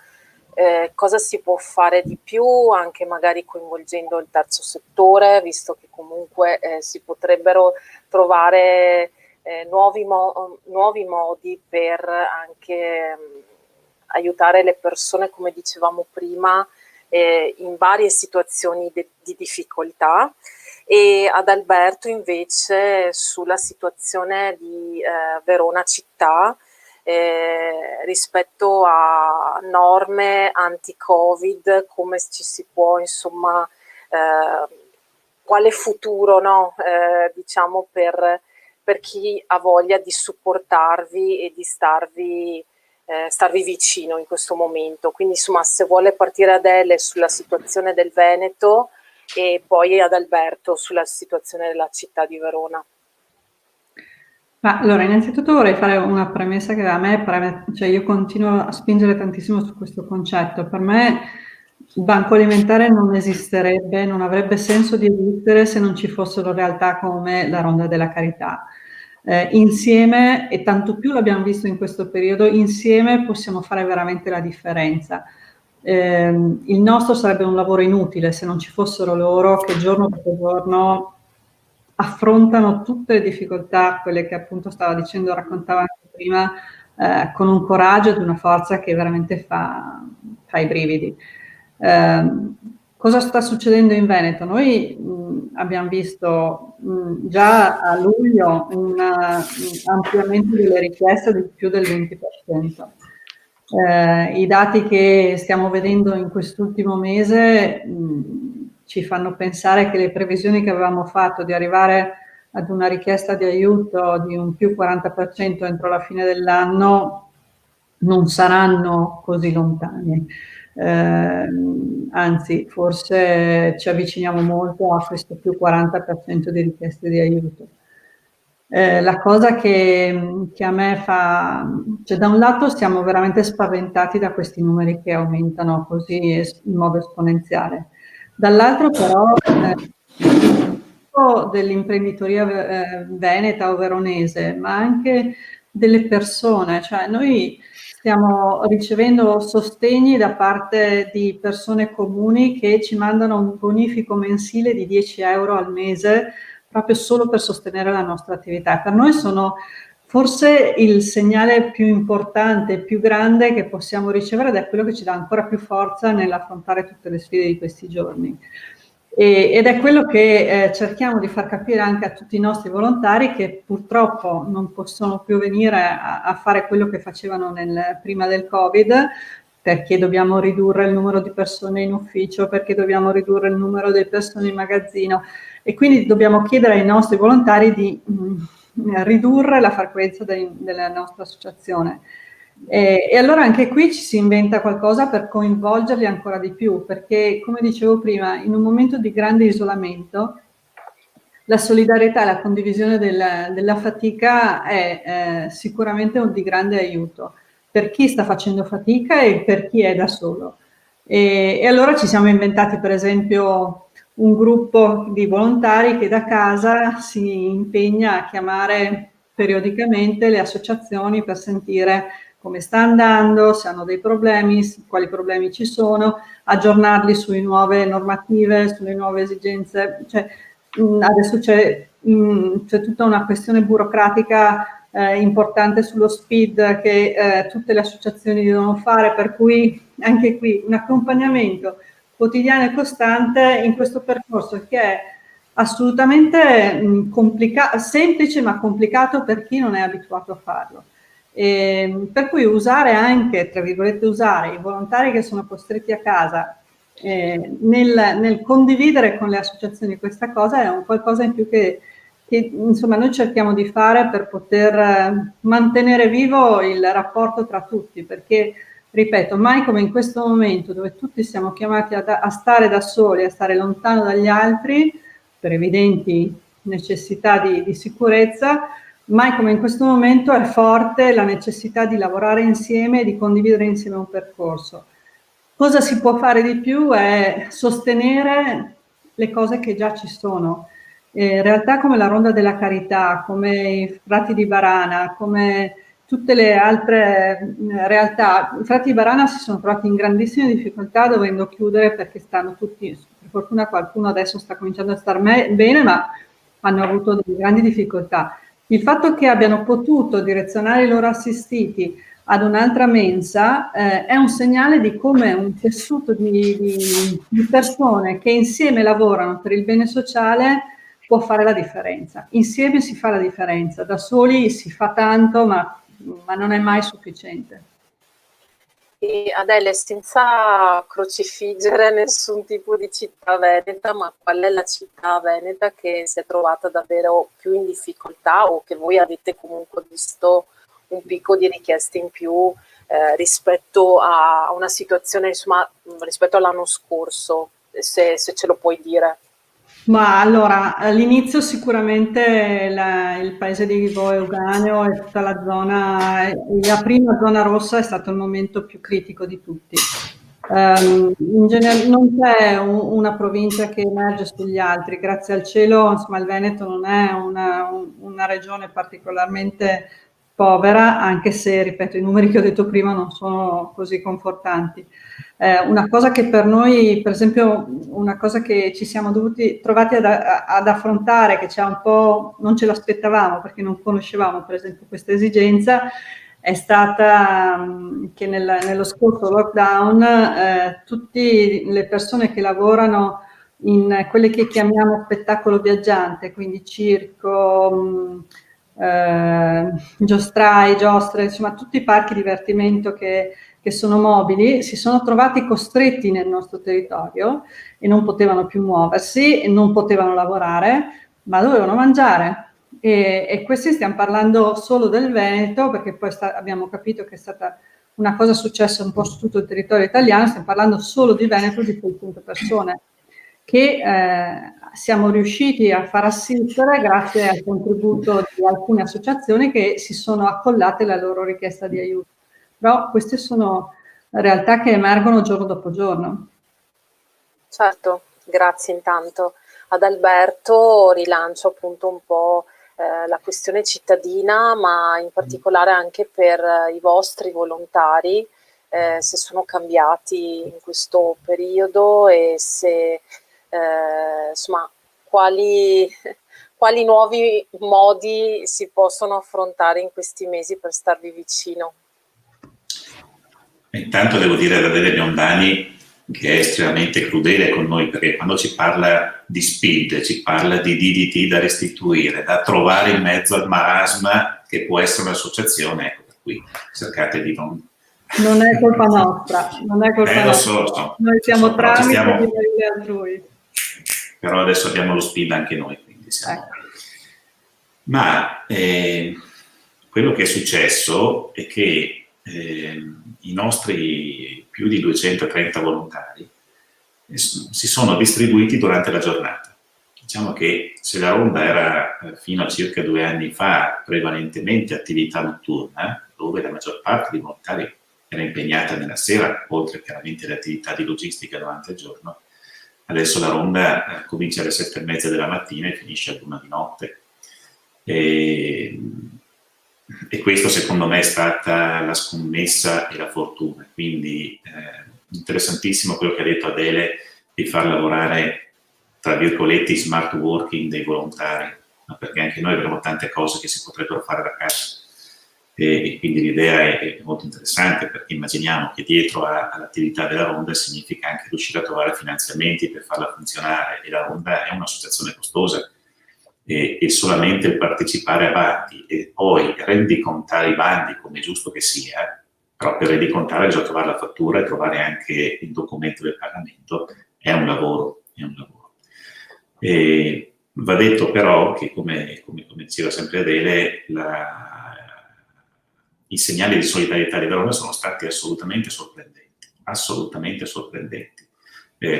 si può fare di più, anche magari coinvolgendo il terzo settore, visto che comunque si potrebbero trovare nuovi modi per anche aiutare le persone, come dicevamo prima, in varie situazioni di difficoltà. E ad Alberto invece sulla situazione di Verona città, rispetto a norme anti-Covid, come ci si può, insomma, quale futuro, no? Diciamo per chi ha voglia di supportarvi e di starvi vicino in questo momento. Quindi insomma, se vuole partire Adele sulla situazione del Veneto e poi ad Alberto sulla situazione della città di Verona. Ma allora, innanzitutto vorrei fare una premessa che a me, cioè io continuo a spingere tantissimo su questo concetto. Per me il banco alimentare non esisterebbe, non avrebbe senso di esistere se non ci fossero realtà come la Ronda della Carità. Insieme, e tanto più l'abbiamo visto in questo periodo, insieme possiamo fare veramente la differenza. Il nostro sarebbe un lavoro inutile se non ci fossero loro che giorno dopo giorno affrontano tutte le difficoltà, quelle che appunto stava dicendo, raccontava anche prima, con un coraggio ed una forza che veramente fa i brividi. Cosa sta succedendo in Veneto? Noi abbiamo visto già a luglio un ampliamento delle richieste di più del 20%. I dati che stiamo vedendo in quest'ultimo mese ci fanno pensare che le previsioni che avevamo fatto di arrivare ad una richiesta di aiuto di un più 40% entro la fine dell'anno non saranno così lontani. Anzi, forse ci avviciniamo molto a questo più 40% di richieste di aiuto. La cosa che a me fa, cioè da un lato siamo veramente spaventati da questi numeri che aumentano così in modo esponenziale, dall'altro però dell'imprenditoria veneta o veronese, ma anche delle persone, cioè noi stiamo ricevendo sostegni da parte di persone comuni che ci mandano un bonifico mensile di 10 euro al mese proprio solo per sostenere la nostra attività. Per noi sono forse il segnale più importante, più grande che possiamo ricevere ed è quello che ci dà ancora più forza nell'affrontare tutte le sfide di questi giorni. Ed è quello che cerchiamo di far capire anche a tutti i nostri volontari che purtroppo non possono più venire a fare quello che facevano prima del Covid, perché dobbiamo ridurre il numero di persone in ufficio, perché dobbiamo ridurre il numero di persone in magazzino e quindi dobbiamo chiedere ai nostri volontari di ridurre la frequenza della nostra associazione. E allora anche qui ci si inventa qualcosa per coinvolgerli ancora di più, perché come dicevo prima, in un momento di grande isolamento, la solidarietà e la condivisione della fatica è sicuramente di grande aiuto per chi sta facendo fatica e per chi è da solo. E allora ci siamo inventati per esempio un gruppo di volontari che da casa si impegna a chiamare periodicamente le associazioni per sentire come sta andando, se hanno dei problemi, quali problemi ci sono, aggiornarli sulle nuove normative, sulle nuove esigenze. Cioè, adesso c'è tutta una questione burocratica importante sullo SPID che tutte le associazioni devono fare, per cui anche qui un accompagnamento quotidiano e costante in questo percorso che è assolutamente semplice ma complicato per chi non è abituato a farlo. Per cui usare anche, tra virgolette, usare i volontari che sono costretti a casa nel condividere con le associazioni questa cosa è un qualcosa in più che insomma noi cerchiamo di fare per poter mantenere vivo il rapporto tra tutti, perché ripeto, mai come in questo momento dove tutti siamo chiamati a stare da soli, a stare lontano dagli altri per evidenti necessità di sicurezza, mai come in questo momento è forte la necessità di lavorare insieme e di condividere insieme un percorso. Cosa si può fare di più è sostenere le cose che già ci sono. Realtà come la Ronda della Carità, come i Frati di Barana, come tutte le altre realtà. I Frati di Barana si sono trovati in grandissime difficoltà dovendo chiudere perché stanno tutti, per fortuna qualcuno adesso sta cominciando a star bene, ma hanno avuto delle grandi difficoltà. Il fatto che abbiano potuto direzionare i loro assistiti ad un'altra mensa è un segnale di come un tessuto di persone che insieme lavorano per il bene sociale può fare la differenza. Insieme si fa la differenza, da soli si fa tanto, ma non è mai sufficiente. E Adele, senza crocifiggere nessun tipo di città veneta, ma qual è la città veneta che si è trovata davvero più in difficoltà o che voi avete comunque visto un picco di richieste in più rispetto a una situazione, insomma, rispetto all'anno scorso, se ce lo puoi dire? Ma allora, all'inizio sicuramente il paese di Vibo Euganeo e tutta la zona, la prima zona rossa è stato il momento più critico di tutti. In genere non c'è una provincia che emerge sugli altri, grazie al cielo, insomma il Veneto non è una regione particolarmente povera, anche se, ripeto, i numeri che ho detto prima non sono così confortanti. Una cosa che per noi, per esempio, una cosa che ci siamo trovati ad affrontare, che c'è un po', non ce l'aspettavamo perché non conoscevamo per esempio questa esigenza, è stata che nello scorso lockdown tutte le persone che lavorano in quelle che chiamiamo spettacolo viaggiante, quindi circo, giostre, insomma tutti i parchi divertimento che sono mobili, si sono trovati costretti nel nostro territorio e non potevano più muoversi e non potevano lavorare, ma dovevano mangiare. E questi stiamo parlando solo del Veneto, perché poi abbiamo capito che è stata una cosa successa un po' su tutto il territorio italiano, stiamo parlando solo di Veneto di 600 persone. che siamo riusciti a far assistere grazie al contributo di alcune associazioni che si sono accollate alla loro richiesta di aiuto. Però queste sono realtà che emergono giorno dopo giorno. Certo, grazie intanto ad Alberto. Rilancio appunto un po' la questione cittadina, ma in particolare anche per i vostri volontari, se sono cambiati in questo periodo e se insomma quali nuovi modi si possono affrontare in questi mesi per starvi vicino. Intanto devo dire ad Adele Biondani che è estremamente crudele con noi, perché quando ci parla di SPID, ci parla di DDT da restituire, da trovare in mezzo al marasma che può essere un'associazione, ecco, per cui cercate di non... Non è colpa nostra, non è colpa nostra. Lo so, noi siamo tramite di altrui. Però adesso abbiamo lo SPID anche noi, quindi siamo... Ma quello che è successo è che i nostri più di 230 volontari si sono distribuiti durante la giornata. Diciamo che se la Ronda era fino a circa 2 anni fa prevalentemente attività notturna, dove la maggior parte dei volontari era impegnata nella sera, oltre chiaramente alle attività di logistica durante il giorno, adesso la Ronda comincia alle 7:30 della mattina e finisce a 1 di notte. E questo secondo me è stata la scommessa e la fortuna, quindi interessantissimo quello che ha detto Adele di far lavorare tra virgolette smart working dei volontari, ma perché anche noi abbiamo tante cose che si potrebbero fare da casa e quindi l'idea è molto interessante, perché immaginiamo che dietro all'attività della Ronda significa anche riuscire a trovare finanziamenti per farla funzionare, e la Ronda è un'associazione costosa. E solamente il partecipare a bandi e poi rendicontare i bandi, come è giusto che sia, però per rendicontare bisogna trovare la fattura e trovare anche il documento del pagamento, è un lavoro. E va detto però che, come diceva sempre Adele, i segnali di solidarietà di Verona sono stati assolutamente sorprendenti.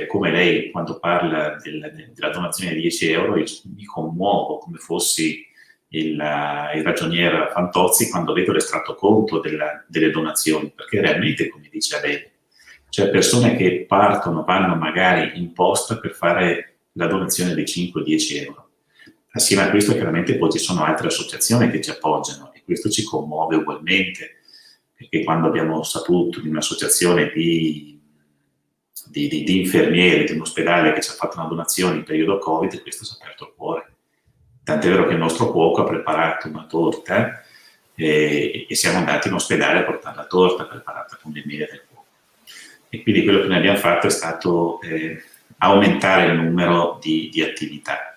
Come lei, quando parla della donazione di 10 euro, io mi commuovo come fossi il ragionier Fantozzi quando vedo l'estratto conto delle donazioni, perché realmente, come dice Adele, cioè persone che partono, vanno magari in posta per fare la donazione di 5-10 euro. Assieme a questo chiaramente poi ci sono altre associazioni che ci appoggiano, e questo ci commuove ugualmente, perché quando abbiamo saputo di un'associazione di infermieri di un ospedale che ci ha fatto una donazione in periodo Covid, questo ci ha aperto il cuore. Tant'è vero che il nostro cuoco ha preparato una torta e siamo andati in ospedale a portare la torta preparata con le mele del cuoco. E quindi quello che noi abbiamo fatto è stato aumentare il numero di attività.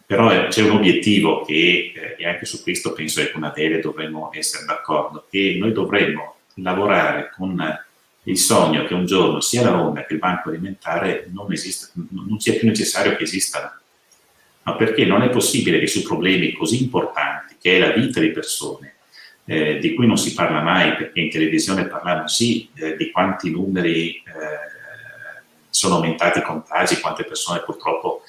Però c'è un obiettivo che, e anche su questo penso che con Adele dovremmo essere d'accordo, che noi dovremmo lavorare con il sogno che un giorno sia la Ronda che il banco alimentare non sia più necessario che esistano, ma perché non è possibile che su problemi così importanti, che è la vita di persone, di cui non si parla mai, perché in televisione parlano sì di quanti numeri sono aumentati i contagi, quante persone purtroppo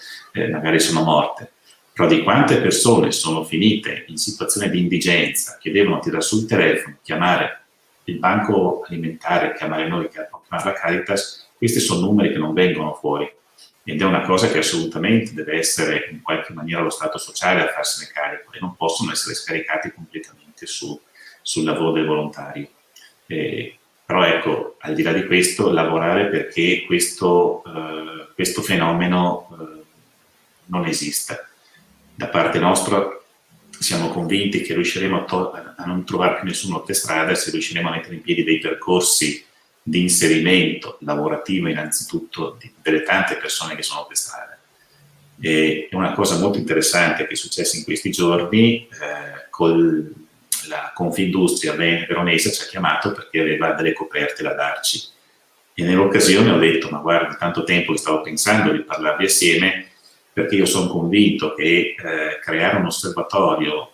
magari sono morte, però di quante persone sono finite in situazione di indigenza, che devono tirare sul telefono, chiamare il banco alimentare, chiamare noi, chiamare la Caritas, questi sono numeri che non vengono fuori, ed è una cosa che assolutamente deve essere in qualche maniera lo Stato sociale a farsene carico, e non possono essere scaricati completamente sul lavoro del volontario. Però ecco, al di là di questo, lavorare perché questo fenomeno non esista. Da parte nostra siamo convinti che riusciremo a non trovare più nessuno per strada se riusciremo a mettere in piedi dei percorsi di inserimento lavorativo innanzitutto delle tante persone che sono per strada. È una cosa molto interessante che è successa in questi giorni, con la Confindustria veronese ci ha chiamato perché aveva delle coperte da darci, e nell'occasione ho detto: ma guarda, tanto tempo che stavo pensando di parlarvi assieme, perché io sono convinto che creare un osservatorio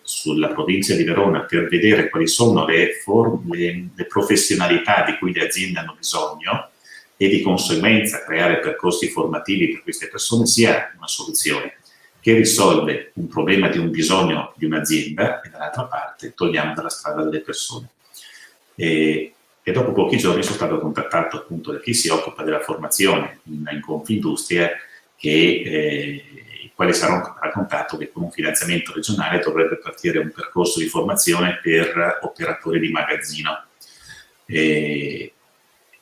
sulla provincia di Verona per vedere quali sono le professionalità di cui le aziende hanno bisogno e di conseguenza creare percorsi formativi per queste persone sia una soluzione che risolve un problema di un bisogno di un'azienda e dall'altra parte togliamo dalla strada delle persone. E dopo pochi giorni sono stato contattato appunto da chi si occupa della formazione in Confindustria, il quale sarà raccontato che con un finanziamento regionale dovrebbe partire un percorso di formazione per operatori di magazzino.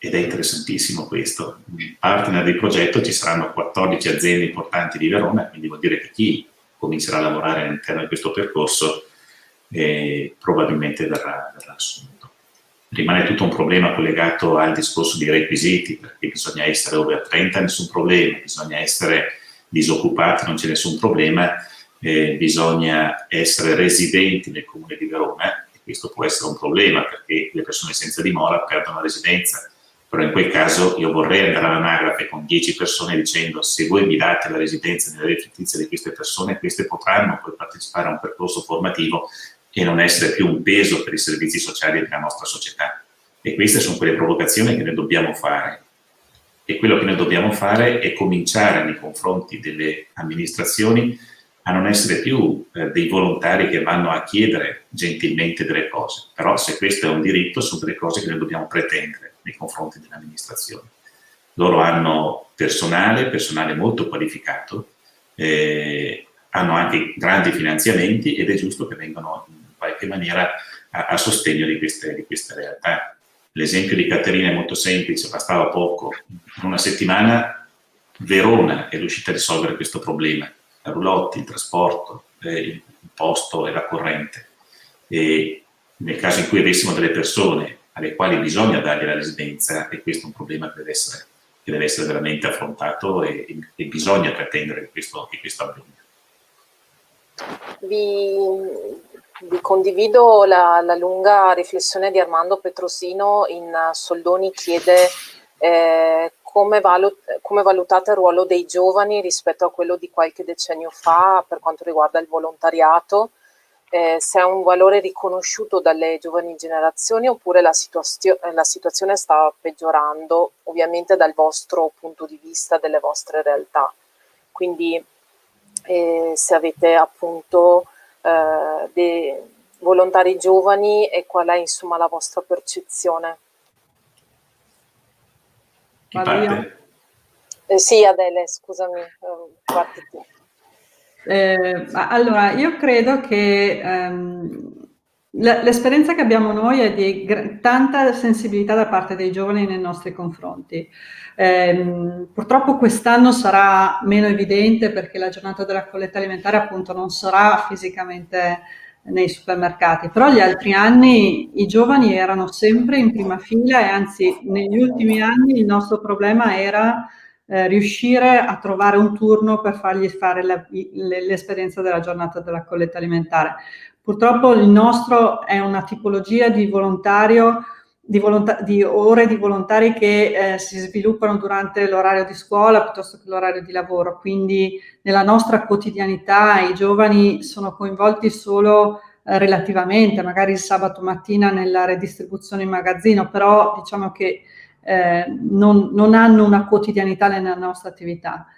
Ed è interessantissimo questo. Partner di progetto ci saranno 14 aziende importanti di Verona, quindi vuol dire che chi comincerà a lavorare all'interno di questo percorso probabilmente verrà assunto. Rimane tutto un problema collegato al discorso dei requisiti, perché bisogna essere over 30, nessun problema, bisogna essere disoccupati, non c'è nessun problema, bisogna essere residenti nel comune di Verona, e questo può essere un problema perché le persone senza dimora perdono la residenza, però in quel caso io vorrei andare all'anagrafe con 10 persone dicendo: se voi mi date la residenza nella rete fittizia di queste persone, queste potranno poi partecipare a un percorso formativo e non essere più un peso per i servizi sociali della nostra società. E queste sono quelle provocazioni che noi dobbiamo fare. E quello che noi dobbiamo fare è cominciare nei confronti delle amministrazioni a non essere più dei volontari che vanno a chiedere gentilmente delle cose. Però se questo è un diritto, sono delle cose che noi dobbiamo pretendere nei confronti delle amministrazioni. Loro hanno personale molto qualificato, hanno anche grandi finanziamenti ed è giusto che vengano in qualche maniera a sostegno di queste realtà. L'esempio di Caterina è molto semplice, bastava poco. In una settimana Verona è riuscita a risolvere questo problema. La roulotte, il trasporto, il posto e la corrente. E nel caso in cui avessimo delle persone alle quali bisogna dargli la residenza, e questo è un problema che deve essere veramente affrontato e bisogna pretendere che questo avvenga. Vi condivido la lunga riflessione di Armando Petrosino. In Soldoni chiede come valutate il ruolo dei giovani rispetto a quello di qualche decennio fa per quanto riguarda il volontariato, se è un valore riconosciuto dalle giovani generazioni oppure la situazione sta peggiorando, ovviamente dal vostro punto di vista, delle vostre realtà. Quindi se avete appunto dei volontari giovani e qual è insomma la vostra percezione. Chi parte? Sì, Adele, scusami, parti tu. Allora, io credo che l'esperienza che abbiamo noi è di tanta sensibilità da parte dei giovani nei nostri confronti. Purtroppo quest'anno sarà meno evidente perché la giornata della colletta alimentare appunto non sarà fisicamente nei supermercati, però gli altri anni i giovani erano sempre in prima fila e anzi negli ultimi anni il nostro problema era riuscire a trovare un turno per fargli fare l'esperienza della giornata della colletta alimentare. Purtroppo il nostro è una tipologia di volontario, di ore di volontari che si sviluppano durante l'orario di scuola piuttosto che l'orario di lavoro, quindi nella nostra quotidianità i giovani sono coinvolti solo relativamente, magari il sabato mattina nella redistribuzione in magazzino, però diciamo che non hanno una quotidianità nella nostra attività.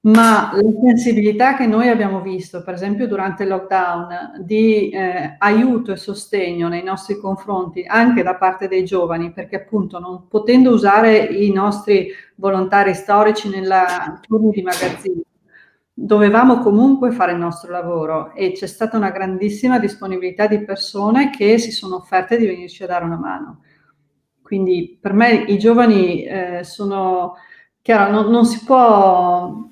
Ma la sensibilità che noi abbiamo visto, per esempio durante il lockdown, di aiuto e sostegno nei nostri confronti anche da parte dei giovani, perché appunto non potendo usare i nostri volontari storici nella turni di magazzino, dovevamo comunque fare il nostro lavoro e c'è stata una grandissima disponibilità di persone che si sono offerte di venirci a dare una mano. Quindi per me i giovani sono, chiaro, non si può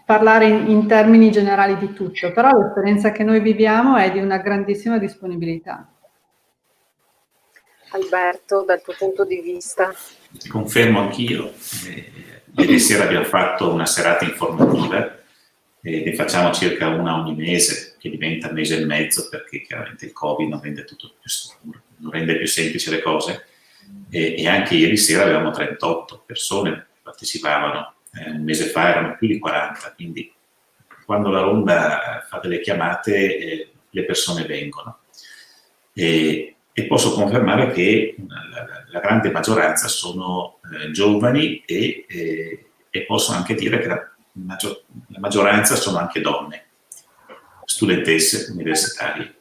parlare in termini generali di tutto, però l'esperienza che noi viviamo è di una grandissima disponibilità. Alberto, dal tuo punto di vista? Confermo anch'io. Ieri sera abbiamo fatto una serata informativa e ne facciamo circa una ogni mese, che diventa mese e mezzo perché chiaramente il Covid non rende tutto non rende più semplici le cose. E anche ieri sera avevamo 38 persone che partecipavano, un mese fa erano più di 40, quindi quando la Ronda fa delle chiamate le persone vengono. E posso confermare che la grande maggioranza sono giovani e posso anche dire che la maggioranza sono anche donne, studentesse universitarie.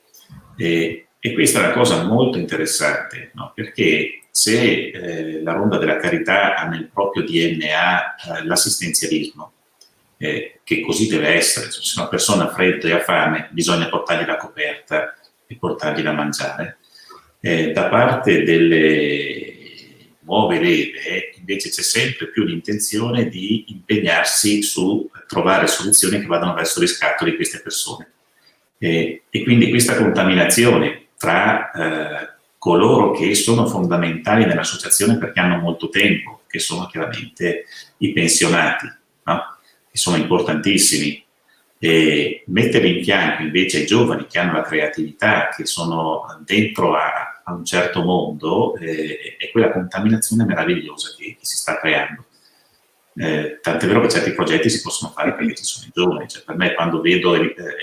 E questa è una cosa molto interessante, no? Perché se la Ronda della Carità ha nel proprio DNA l'assistenzialismo, che così deve essere, se una persona ha freddo e ha fame bisogna portargli la coperta e portargli da mangiare, da parte delle nuove leve invece c'è sempre più l'intenzione di impegnarsi su trovare soluzioni che vadano verso il riscatto di queste persone. E quindi questa contaminazione tra coloro che sono fondamentali nell'associazione perché hanno molto tempo, che sono chiaramente i pensionati, no? Che sono importantissimi, e mettere in fianco invece ai giovani che hanno la creatività, che sono dentro a un certo mondo, è quella contaminazione meravigliosa che si sta creando. Tant'è vero che certi progetti si possono fare perché ci sono i giovani. Cioè, per me, quando vedo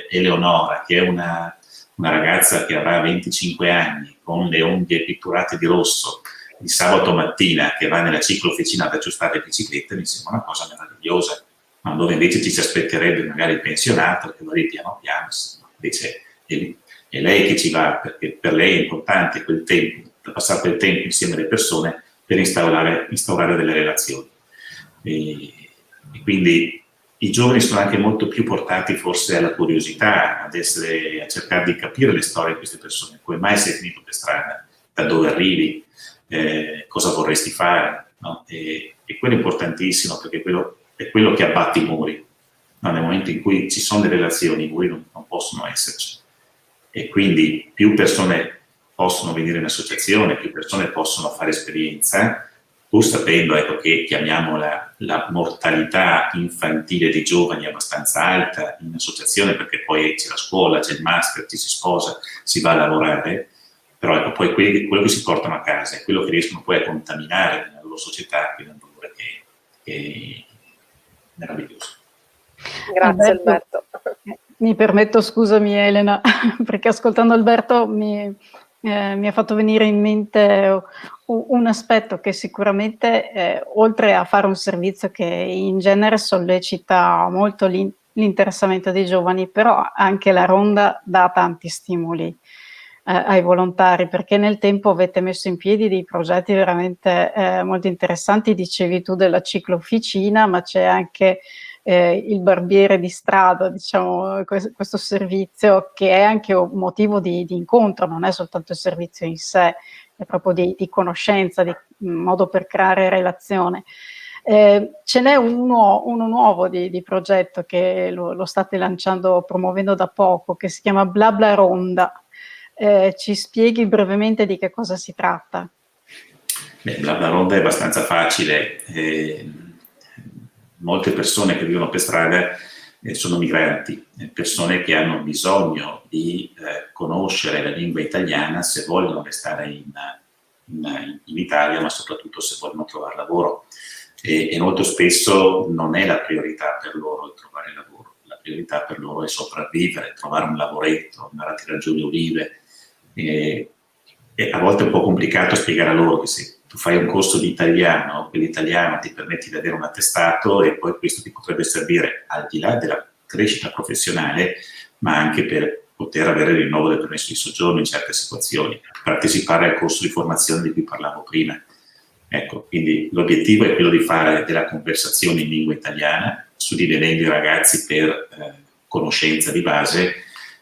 Eleonora, che è una ragazza che avrà 25 anni, con le unghie pitturate di rosso, il sabato mattina che va nella ciclofficina ad aggiustare le biciclette, mi sembra una cosa meravigliosa, ma dove invece ci si aspetterebbe magari il pensionato che va lì piano piano, invece è lei che ci va, perché per lei è importante quel tempo, passare quel tempo insieme alle persone per instaurare delle relazioni. E quindi i giovani sono anche molto più portati forse alla curiosità, a cercare di capire le storie di queste persone, come mai sei finito per strada, da dove arrivi, cosa vorresti fare, no? E quello è importantissimo, perché è quello che abbatte i muri, no? Nel momento in cui ci sono delle relazioni, i muri non possono esserci, e quindi più persone possono venire in associazione, più persone possono fare esperienza, pur sapendo, ecco, che chiamiamola la mortalità infantile dei giovani è abbastanza alta in associazione, perché poi c'è la scuola, c'è il master, ci si sposa, si va a lavorare, però ecco, poi quello che si portano a casa è quello che riescono poi a contaminare nella loro società, quindi è un valore che è meraviglioso. Grazie Alberto. Mi permetto, scusami Elena, perché ascoltando Alberto mi ha fatto venire in mente un aspetto che sicuramente, oltre a fare un servizio che in genere sollecita molto l'interessamento dei giovani, però anche la Ronda dà tanti stimoli ai volontari, perché nel tempo avete messo in piedi dei progetti veramente molto interessanti. Dicevi tu della ciclofficina, ma c'è anche il barbiere di strada, diciamo, questo servizio che è anche un motivo di incontro, non è soltanto il servizio in sé, è proprio di conoscenza, di modo per creare relazione. Ce n'è uno nuovo di progetto che lo state lanciando, promuovendo da poco, che si chiama Blabla Ronda. Ci spieghi brevemente di che cosa si tratta? Blabla Ronda è abbastanza facile. Molte persone che vivono per strada sono migranti, persone che hanno bisogno di conoscere la lingua italiana se vogliono restare in Italia, ma soprattutto se vogliono trovare lavoro. E molto spesso non è la priorità per loro trovare lavoro, la priorità per loro è sopravvivere, trovare un lavoretto, andare a tirare giù le olive. E a volte è un po' complicato spiegare a loro che se tu fai un corso di italiano, quell'italiano ti permette di avere un attestato e poi questo ti potrebbe servire al di là della crescita professionale, ma anche per poter avere il rinnovo del permesso di soggiorno in certe situazioni, partecipare al corso di formazione di cui parlavo prima. Ecco, quindi l'obiettivo è quello di fare della conversazione in lingua italiana, suddividendo i ragazzi per conoscenza di base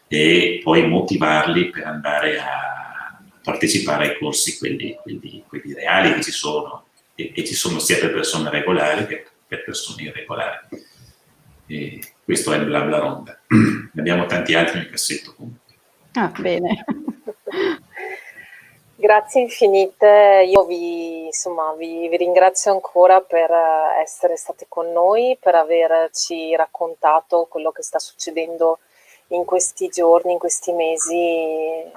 e poi motivarli per andare a partecipare ai corsi, quelli reali che ci sono, e ci sono sia per persone regolari che per persone irregolari. E questo è il Blabla Ronda. Ne abbiamo tanti altri nel cassetto comunque. Ah, bene. Grazie infinite, io vi ringrazio ancora per essere state con noi, per averci raccontato quello che sta succedendo in questi giorni, in questi mesi,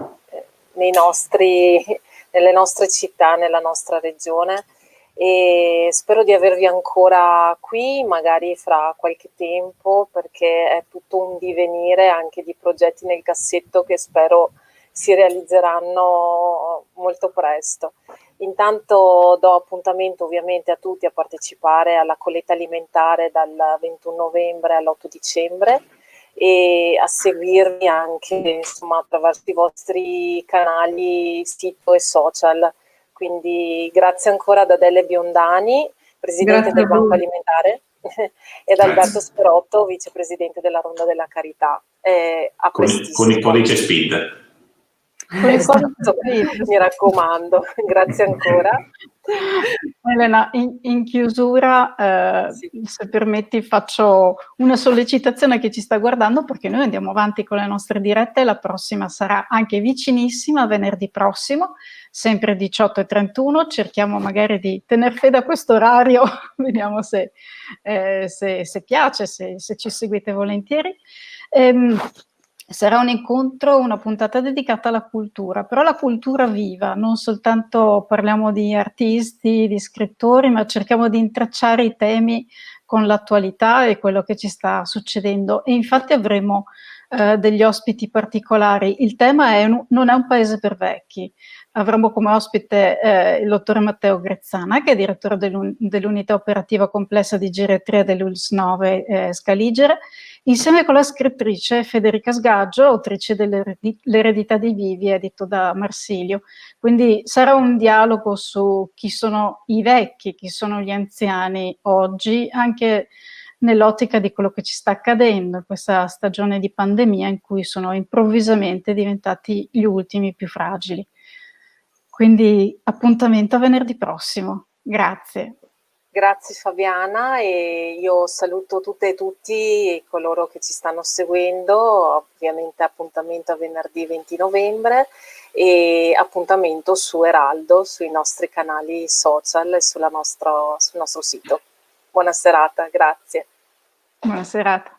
nelle nostre città, nella nostra regione, e spero di avervi ancora qui, magari fra qualche tempo, perché è tutto un divenire anche di progetti nel cassetto che spero si realizzeranno molto presto. Intanto do appuntamento ovviamente a tutti a partecipare alla colletta alimentare dal 21 novembre all'8 dicembre e a seguirmi anche insomma attraverso i vostri canali, sito e social. Quindi grazie ancora ad Adele Biondani, Presidente del Banco Alimentare, ed Alberto Sperotto, Vicepresidente della Ronda della Carità. A con il codice SPID. Esatto, mi raccomando, grazie ancora. Elena, in chiusura, Sì. se permetti, faccio una sollecitazione a chi ci sta guardando, perché noi andiamo avanti con le nostre dirette, la prossima sarà anche vicinissima, venerdì prossimo, sempre 18:31, cerchiamo magari di tener fede a questo orario, vediamo se piace, se ci seguite volentieri. Sarà un incontro, una puntata dedicata alla cultura, però la cultura viva, non soltanto parliamo di artisti, di scrittori, ma cerchiamo di intrecciare i temi con l'attualità e quello che ci sta succedendo. E infatti avremo degli ospiti particolari. Il tema è non è un paese per vecchi. Avremo come ospite il dottore Matteo Grezzana, che è direttore dell'unità operativa complessa di geriatria dell'ULSS 9 Scaligere, insieme con la scrittrice Federica Sgaggio, autrice dell'Eredità dei Vivi, edito da Marsilio. Quindi sarà un dialogo su chi sono i vecchi, chi sono gli anziani oggi, anche nell'ottica di quello che ci sta accadendo in questa stagione di pandemia in cui sono improvvisamente diventati gli ultimi più fragili. Quindi appuntamento a venerdì prossimo. Grazie. Grazie Fabiana, e io saluto tutte e tutti e coloro che ci stanno seguendo, ovviamente appuntamento a venerdì 20 novembre e appuntamento su Eraldo, sui nostri canali social e sul nostro sito. Buona serata, grazie. Buona serata.